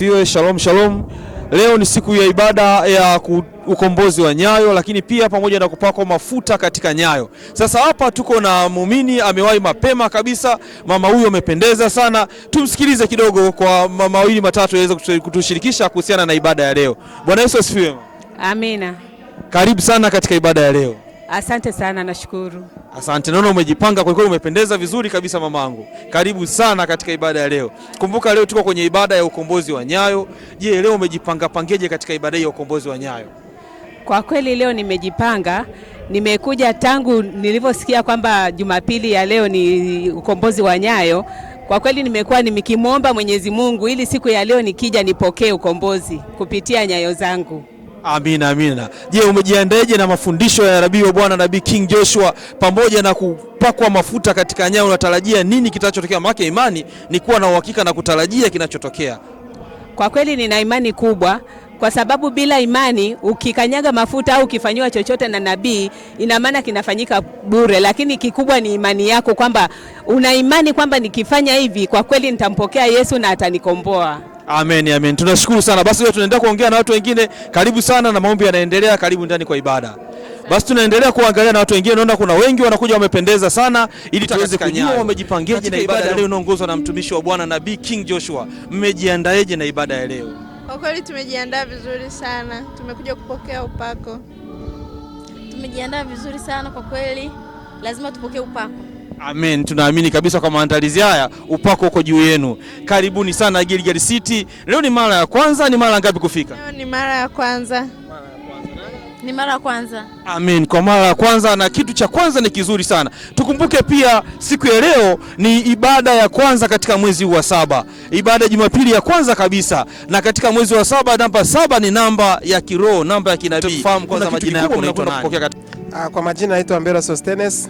Piwe shalom shalom. Leo ni siku ya ibada ya ukombozi wa nyayo, lakini pia pamoja na kupakwa mafuta katika nyayo. Sasa hapa tuko na muumini amewahi mapema kabisa. Mama huyu amependeza sana. Tumsikilize kidogo kwa mawili matatu aweze kutushirikisha kuhusiana na ibada ya leo. Bwana Yesu asifiwe. Amina. Karibu sana katika ibada ya leo. Asante sana, nashukuru. Asante, naona umejipanga kwa kweli, umependeza vizuri kabisa mamangu. Karibu sana katika ibada ya leo. Kumbuka leo tuko kwenye ibada ya ukombozi wa nyayo. Je, leo umejipanga pangeje katika ibada ya ukombozi wa nyayo? Kwa kweli leo nimejipanga, nimekuja tangu nilivyosikia kwamba Jumapili ya leo ni ukombozi wa nyayo. Kwa kweli nimekuwa nikimwomba Mwenyezi Mungu ili siku ya leo nikija nipokee ukombozi kupitia nyayo zangu. Amina, amina. Je, umejiandaje na mafundisho ya nabii wa Bwana Nabii King Joshua pamoja na kupakwa mafuta katika nyayo? Unatarajia nini kitachotokea? Maana imani ni kuwa na uhakika na kutarajia kinachotokea. Kwa kweli nina imani kubwa, kwa sababu bila imani ukikanyaga mafuta au ukifanywa chochote na nabii, ina maana kinafanyika bure, lakini kikubwa ni imani yako, kwamba una imani kwamba nikifanya hivi kwa kweli nitampokea Yesu na atanikomboa. Amen, amen. Tunashukuru sana. Basi leo tunaendelea kuongea na watu wengine. Karibu sana na maombi yanaendelea. Karibu ndani kwa ibada. Basi tunaendelea kuangalia na watu wengine. Naona kuna wengi wanakuja wamependeza sana ili tuweze kujua wamejipangeje na ibada leo inaongozwa na mtumishi wa Bwana Nabii King Joshua. Mmejiandaeje na ibada ya leo? Kwa kweli tumejiandaa vizuri sana. Tumekuja kupokea upako. Tumejiandaa vizuri sana kwa kweli. Lazima tupokee upako. Amen. Tunaamini kabisa kwa maandalizi haya upako uko juu yenu. Karibuni sana Gilgal City. Leo ni mara ya kwanza, ni mara ngapi kufika? Leo ni mara ya kwanza. Ni mara ya kwanza. Amen. Kwa mara ya kwanza, na kitu cha kwanza ni kizuri sana. Tukumbuke pia siku ya leo ni ibada ya kwanza katika mwezi wa 7. Ibada Jumapili ya kwanza kabisa. Na katika mwezi wa 7, namba 7 ni namba ya kiroho, namba ya kinabii. Tufahamu kwanza majina yako unaitwa nani? Kwa majina naitwa Mbero Sostenes.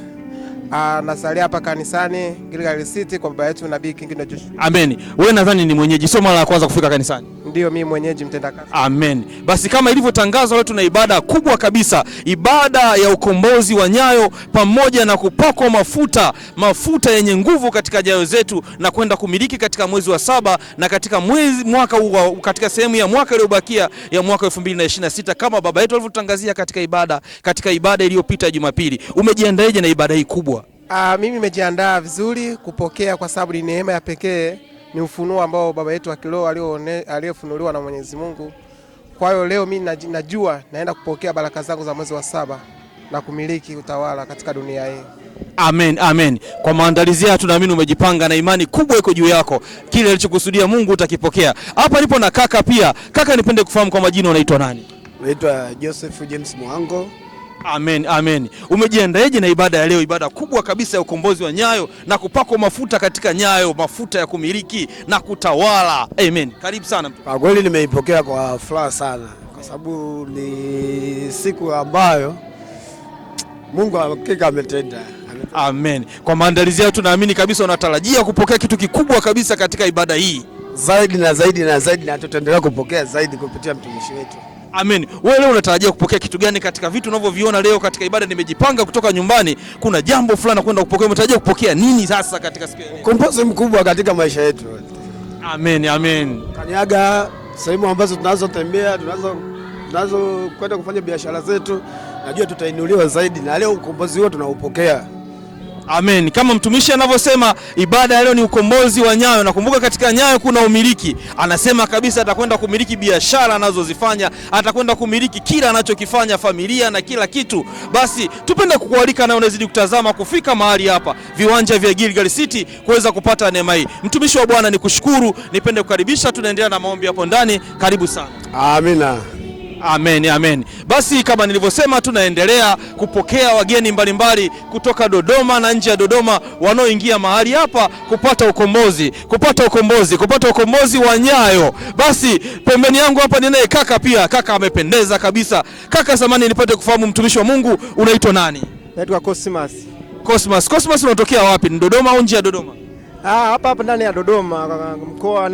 Nasalia hapa kanisani Gilgal City kwa baba yetu Nabii King Joshua. Amen. Wewe nadhani ni mwenyeji, sio mara ya kwanza kufika kanisani? Ndio, mimi mwenyeji mtendakazi. Amen. Basi kama ilivyotangazwa leo tuna ibada kubwa kabisa, ibada ya ukombozi wa nyayo pamoja na kupakwa mafuta yenye nguvu katika nyayo zetu na kwenda kumiliki katika mwezi wa 7 na katika mwaka huu, katika sehemu ya mwaka iliyobakia ya mwaka 2026 kama baba yetu alivyotangazia katika ibada iliyopita Jumapili. Umejiandaeje na ibada hii kubwa? Mimi nimejiandaa vizuri kupokea, kwa sababu ni neema ya pekee, ni ufunuo ambao baba yetu wa kiroho aliyofunuliwa na Mwenyezi Mungu. Kwa hiyo leo mimi najua naenda kupokea baraka zangu za mwezi wa 7 na kumiliki utawala katika dunia hii. Amen, amen. Kwa maandalizi haya tunaamini umejipanga na imani kubwa iko juu yako. Kile alichokusudia Mungu utakipokea. Hapa nipo na kaka pia. Kaka, nipende kufahamu kwa majina unaitwa nani? Naitwa Joseph James Muhango. Amen, amen. Umejiandaeje na ibada ya leo, ibada kubwa kabisa ya ukombozi wa nyayo na kupakwa mafuta katika nyayo, mafuta ya kumiliki na kutawala? Amen. Karibu sana. Kwa kweli nimeipokea kwa furaha sana, kwa sababu ni siku ambayo Mungu hakika ametenda. Amen. Kwa maandalizi yao tunaamini kabisa unatarajia kupokea kitu kikubwa kabisa katika ibada hii. Zaidi na zaidi na zaidi, na tutaendelea kupokea zaidi kupitia mtumishi wetu. Amen. Wewe leo unatarajia kupokea kitu gani katika vitu unavyoviona leo katika ibada? Nimejipanga kutoka nyumbani, kuna jambo fulani kwenda kupokea. Unatarajia kupokea nini sasa katika siku hii? Ukombozi mkubwa katika maisha yetu. Amen, amen. Kanyaga sehemu ambazo tunazotembea, tunazo kwenda kufanya biashara zetu, najua tutainuliwa zaidi, na leo ukombozi huo tunaupokea. Amen. Kama mtumishi anavyosema, ibada ya leo ni ukombozi wa nyayo. Nakumbuka katika nyayo kuna umiliki. Anasema kabisa atakwenda kumiliki biashara anazozifanya, atakwenda kumiliki kila anachokifanya, familia na kila kitu. Basi tupende kukualika na unazidi kutazama kufika mahali hapa viwanja vya Gilgal City kuweza kupata neema hii. Mtumishi wa Bwana nikushukuru, nipende kukaribisha, tunaendelea na maombi hapo ndani. Karibu sana. Amina. Amen, amen. Basi kama nilivyosema, tunaendelea kupokea wageni mbalimbali kutoka Dodoma na nje ya Dodoma wanaoingia mahali hapa kupata ukombozi wa nyayo. Basi pembeni yangu hapa ninaye kaka pia. Kaka amependeza kabisa. Kaka, samani nipate kufahamu, mtumishi wa Mungu unaitwa nani? Naitwa Cosmas. Cosmas unatokea wapi? Ni Dodoma au nje ya Dodoma? Hapa ndani ya Dodoma, mkoa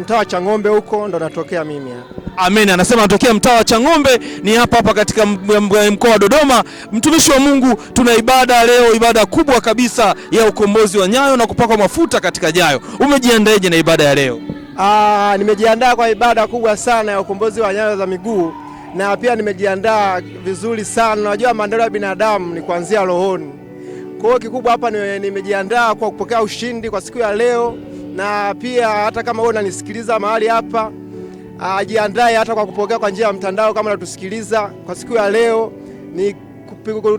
mtaa wa Chang'ombe, huko ndo natokea mimi. Amen. Anasema anatokea mtaa wa Chang'ombe, ni hapa katika mkoa wa Dodoma. Mtumishi wa Mungu, tuna ibada leo, ibada kubwa kabisa ya ukombozi wa nyayo na kupakwa mafuta katika nyayo. Umejiandaeje na ibada ya leo? Nimejiandaa kwa ibada kubwa sana ya ukombozi wa nyayo za miguu, na pia nimejiandaa vizuri sana. Unajua maendeleo ya binadamu ni kuanzia rohoni. Kwa hiyo kikubwa hapa nimejiandaa kwa kupokea ushindi kwa siku ya leo, na pia hata kama wewe unanisikiliza mahali hapa, jiandae hata kwa kupokea kwa njia ya mtandao kama unatusikiliza kwa siku ya leo.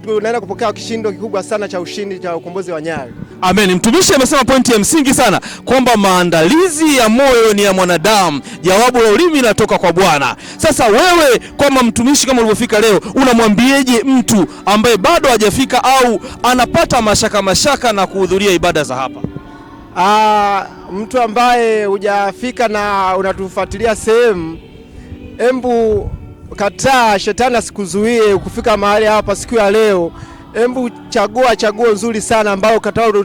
Tunaenda kupokea kishindo kikubwa sana cha ushindi cha ukombozi wa nyayo. Amen. Mtumishi amesema pointi ya msingi sana kwamba maandalizi ya moyo ni ya mwanadamu, jawabu la ulimi linatoka kwa Bwana. Sasa wewe kama mtumishi, kama ulivyofika leo, unamwambieje mtu ambaye bado hajafika au anapata mashaka na kuhudhuria ibada za hapa? Mtu ambaye hujafika na unatufuatilia sehemu, embu kataa shetani asikuzuie kufika mahali hapa siku ya leo. Embu chagua chaguo nzuri sana ambao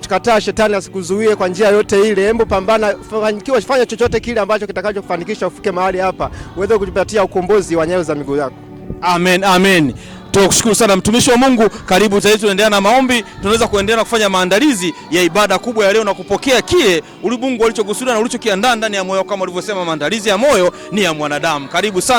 kataa shetani asikuzuie kwa njia yote ile. Embu pambana, fanikiwa, fanya chochote kile ambacho kitakachokufanikisha ufike mahali hapa uweze kujipatia ukombozi wa nyayo za miguu yako. Amen, amen. Tukushukuru sana mtumishi wa Mungu. Karibu zaidi, tunaendelea na maombi. Tunaweza kuendelea kufanya maandalizi ya ibada kubwa ya leo na kupokea kile ulimwengu alichokusudia na ulichokiandaa ndani ya moyo, kama ulivyosema maandalizi ya moyo ni ya mwanadamu. Karibu sana.